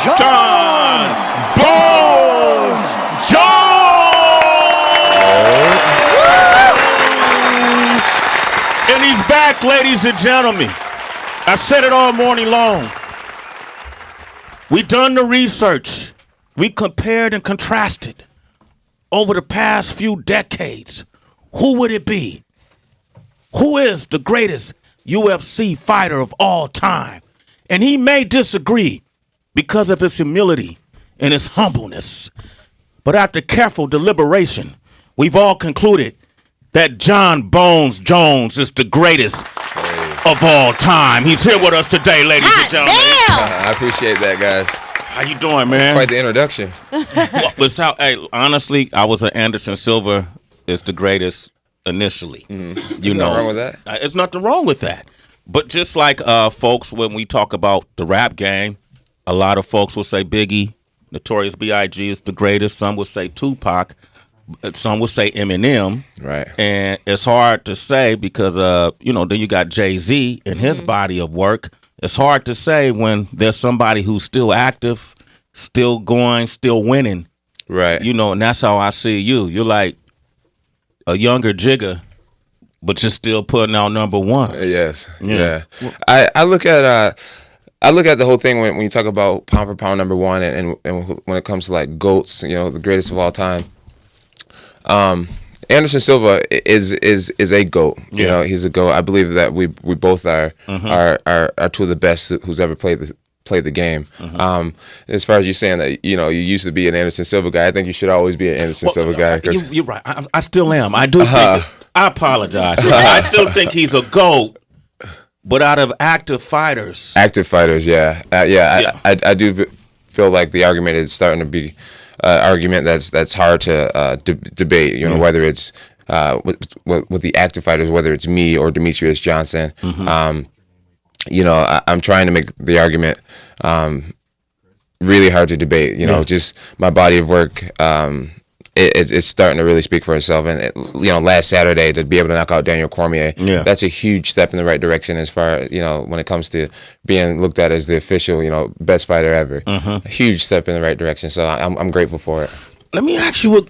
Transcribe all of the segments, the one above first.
John Bones Jones! And he's back, ladies and gentlemen. I said it all morning long. We done the research. We compared and contrasted over the past few decades. Who would it be? Who is the greatest UFC fighter of all time? And he may disagree because of his humility and his humbleness. But after careful deliberation, we've all concluded that John Bones Jones is the greatest of all time. He's here with us today, ladies and gentlemen. I appreciate that, guys. How you doing, man? That's quite the introduction. Honestly, I was an Anderson Silva is the greatest initially. Nothing wrong with that. It's nothing wrong with that. But just like folks, when we talk about the rap game, a lot of folks will say Biggie, Notorious B.I.G. is the greatest. Some will say Tupac. Some will say Eminem. Right. And it's hard to say because, then you got Jay-Z and his body of work. It's hard to say when there's somebody who's still active, still going, still winning. Right. And that's how I see you. You're like a younger Jigga, but you're still putting out number one. Yes. Yeah. I look at the whole thing when you talk about pound for pound number one and when it comes to like GOATs, the greatest of all time. Anderson Silva is a GOAT. He's a GOAT. I believe that we both are two of the best who's ever played the game. As far as you saying that you used to be an Anderson Silva guy, I think you should always be an Anderson Silva guy. You're right. I still am. I do. Think I apologize. I still think he's a GOAT. But out of active fighters, yeah. I do feel like the argument is starting to be argument that's hard to debate. Whether it's with the active fighters, whether it's me or Demetrius Johnson. I'm trying to make the argument really hard to debate. Just my body of work. It's starting to really speak for itself. And last Saturday to be able to knock out Daniel Cormier, that's a huge step in the right direction as far when it comes to being looked at as the official best fighter ever. A huge step in the right direction. So I'm grateful for it. Let me ask you,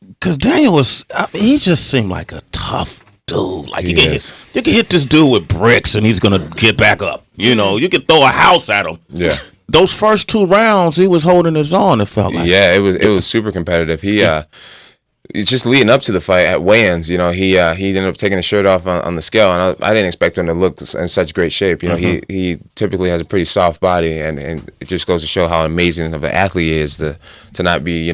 because Daniel he just seemed like a tough dude. Like you can hit this dude with bricks and he's gonna get back up. You can throw a house at him. Yeah. Those first 2 rounds, he was holding his own. It felt like. Yeah, it was super competitive. He just leading up to the fight at weigh-ins, he ended up taking his shirt off on the scale, and I didn't expect him to look in such great shape. He typically has a pretty soft body, and it just goes to show how amazing of an athlete he is to not be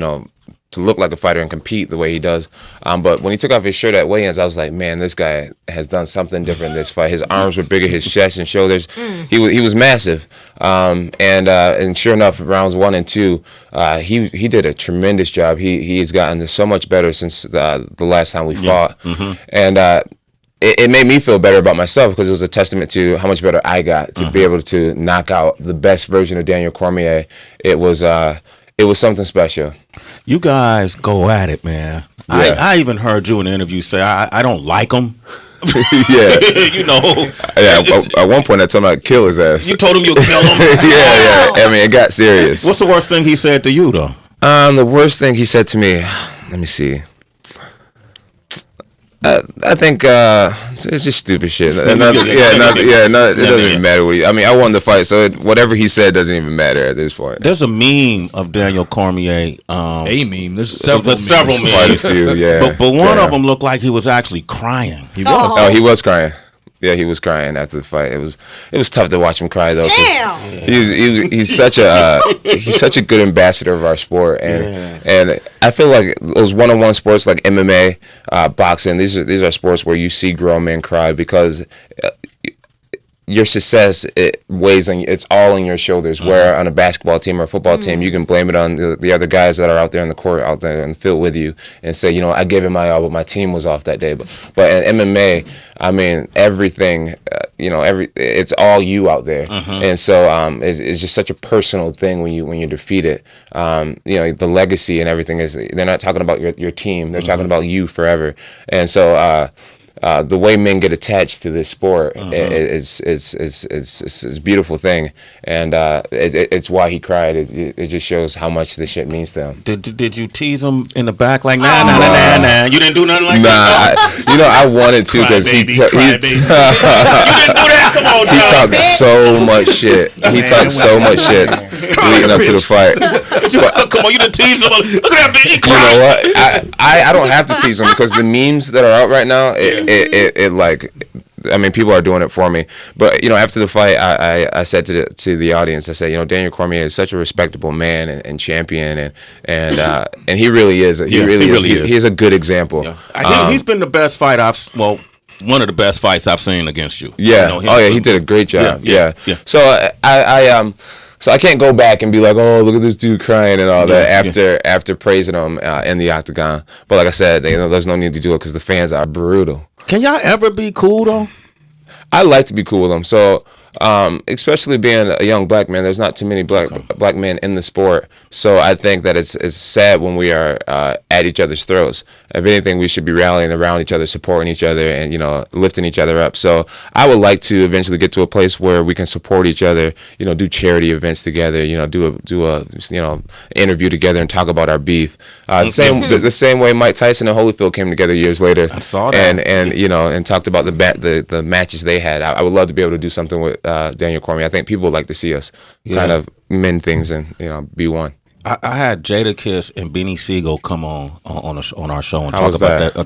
to look like a fighter and compete the way he does. But when he took off his shirt at weigh-ins, I was like, man, this guy has done something different this fight. His arms were bigger, his chest and shoulders. He was massive. And sure enough, rounds 1 and 2, he did a tremendous job. He's gotten so much better since the last time we fought. And it made me feel better about myself because it was a testament to how much better I got to be able to knock out the best version of Daniel Cormier. It was something special. You guys go at it, man. Yeah. I even heard you in an interview say, I don't like him. Yeah. Yeah, at one point I told him I'd kill his ass. You told him you'd kill him? Yeah. I mean, it got serious. What's the worst thing he said to you, though? The worst thing he said to me, let me see. I think it's just stupid shit. It doesn't even matter what I won the fight, so whatever he said doesn't even matter at this point. There's a meme of Daniel Cormier. A meme. There's several memes. Quite a few, yeah. But one of them looked like he was actually crying. He was. Oh, he was crying. Yeah, he was crying after the fight. It was tough to watch him cry though. He's such a good ambassador of our sport, and I feel like those one-on-one sports like MMA, boxing. These are sports where you see grown men cry because your success, it weighs on you. It's all on your shoulders. Where on a basketball team or a football team, you can blame it on the other guys that are out there in the court, out there in the field with you, and say, I gave it my all, but my team was off that day. But in MMA, everything, it's all you out there, and so it's just such a personal thing when you defeat it. The legacy and everything is, they're not talking about your team, they're talking about you forever, and so. the way men get attached to this sport is a beautiful thing, and it's why he cried. It just shows how much this shit means to him. Did you tease him in the back like nah? You didn't do nothing like that. I wanted to because he you didn't do that. Come on, he talked so much shit. He talked so much shit leading up to the fight. Come on, you didn't tease him. Look at that bitch. You know what? I don't have to tease him because the memes that are out right now, it like, I mean, people are doing it for me. But after the fight, I said to the audience, I said, Daniel Cormier is such a respectable man and champion, and he really is. He really is. He's a good example. Yeah. He's been the best fight one of the best fights I've seen against you. Yeah. He did a great job. Yeah. So So I can't go back and be like, oh, look at this dude crying and all that after praising him in the octagon. But like I said, there's no need to do it because the fans are brutal. Can y'all ever be cool though? I like to be cool with them. So especially being a young black man, there's not too many black men in the sport. So I think that it's sad when we are at each other's throats. If anything, we should be rallying around each other, supporting each other, and lifting each other up. So I would like to eventually get to a place where we can support each other. Do charity events together. Do a interview together and talk about our beef. The same way Mike Tyson and Holyfield came together years later. I saw that. And talked about the matches they had. I would love to be able to do something with Daniel Cormier. I think people would like to see us kind of mend things and be one. I had Jada Kiss and Beanie Siegel come on our show and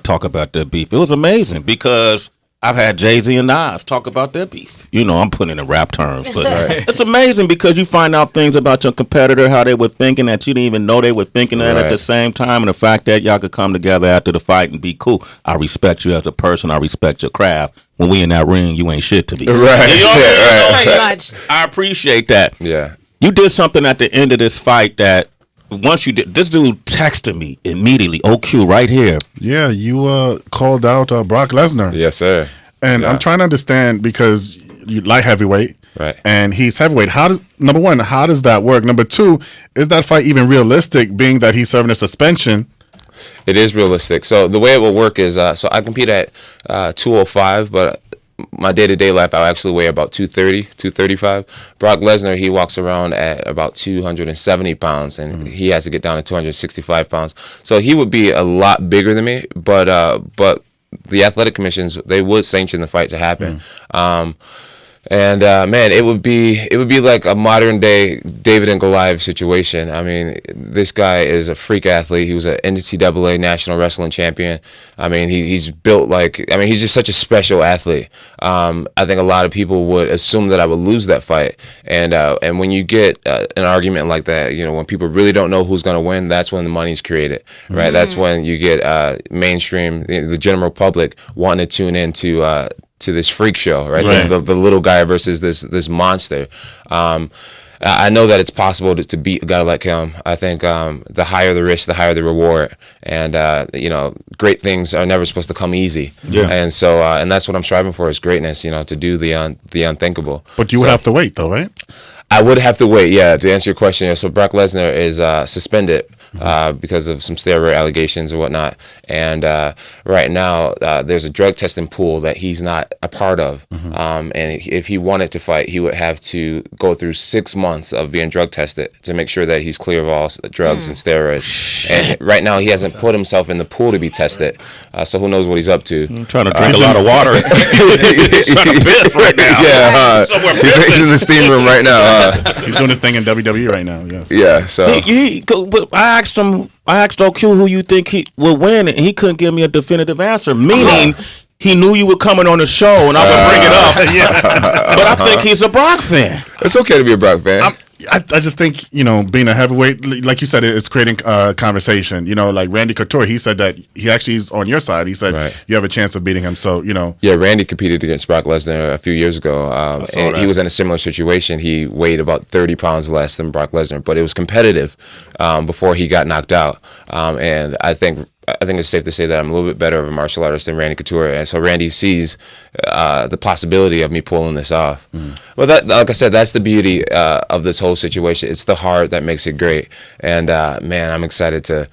talk about their beef. It was amazing because I've had Jay-Z and Nas talk about their beef. I'm putting it in rap terms, but it's amazing because you find out things about your competitor, how they were thinking that you didn't even know they were thinking that at the same time, and the fact that y'all could come together after the fight and be cool. I respect you as a person. I respect your craft. When we in that ring, you ain't shit to me. Right. I appreciate that. Yeah. You did something at the end of this fight that once you did, this dude texted me immediately, OQ, right here. Yeah, you called out Brock Lesnar. Yes, sir. And I'm trying to understand because you light heavyweight, right? And he's heavyweight. Number one, how does that work? Number two, is that fight even realistic, being that he's serving a suspension? It is realistic. So the way it will work is, so I compete at 205, but my day-to-day life, I'll actually weigh about 230, 235. Brock Lesnar, he walks around at about 270 pounds, and he has to get down to 265 pounds. So he would be a lot bigger than me, but the athletic commissions, they would sanction the fight to happen. Man, it would be like a modern day David and Goliath situation. I mean, this guy is a freak athlete. He was an NCAA national wrestling champion. I mean, he's built he's just such a special athlete. I think a lot of people would assume that I would lose that fight. And when you get an argument like that, when people really don't know who's going to win, that's when the money's created, right? That's when you get mainstream, the general public wanting to tune in to this freak show, right? The little guy versus this monster. I know that it's possible to beat a guy like him. I think the higher the risk, the higher the reward. And great things are never supposed to come easy. Yeah. And so and that's what I'm striving for is greatness. To do the unthinkable. But you would have to wait, though, right? I would have to wait. Yeah. To answer your question, so Brock Lesnar is suspended because of some steroid allegations or whatnot. And right now, there's a drug testing pool that he's not a part of. And if he wanted to fight, he would have to go through 6 months of being drug tested to make sure that he's clear of all drugs and steroids. And right now, he hasn't put himself in the pool to be tested. So who knows what he's up to? I'm trying to drink a lot of water. He's trying to piss right now. Yeah, he's in the steam room right now. He's doing his thing in WWE right now. Yes. Yeah. So but I asked OQ who you think he would win, and he couldn't give me a definitive answer. Meaning, he knew you were coming on the show, and I would bring it up. But I think he's a Brock fan. It's okay to be a Brock fan. I just think, being a heavyweight, like you said, it's creating conversation. Like Randy Couture, he said that he actually is on your side. He said you have a chance of beating him. So, Yeah, Randy competed against Brock Lesnar a few years ago. And he was in a similar situation. He weighed about 30 pounds less than Brock Lesnar, but it was competitive before he got knocked out. And I think it's safe to say that I'm a little bit better of a martial artist than Randy Couture, and so Randy sees the possibility of me pulling this off. Well, like I said, that's the beauty of this whole situation. It's the heart that makes it great, and man, I'm excited to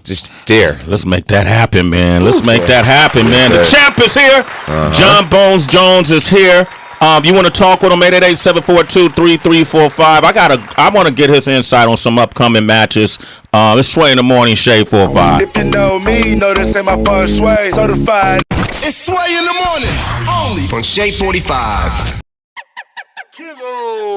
just dare. Let's make that happen, man. Let's make that happen, man. The champ is here. John Bones Jones is here. You want to talk with him? 888-742-3345. I want to get his insight on some upcoming matches. It's Sway in the Morning, Shade 45. If you know me, you know this ain't my first Sway. Certified. It's Sway in the Morning, only on Shade 45. Kilo.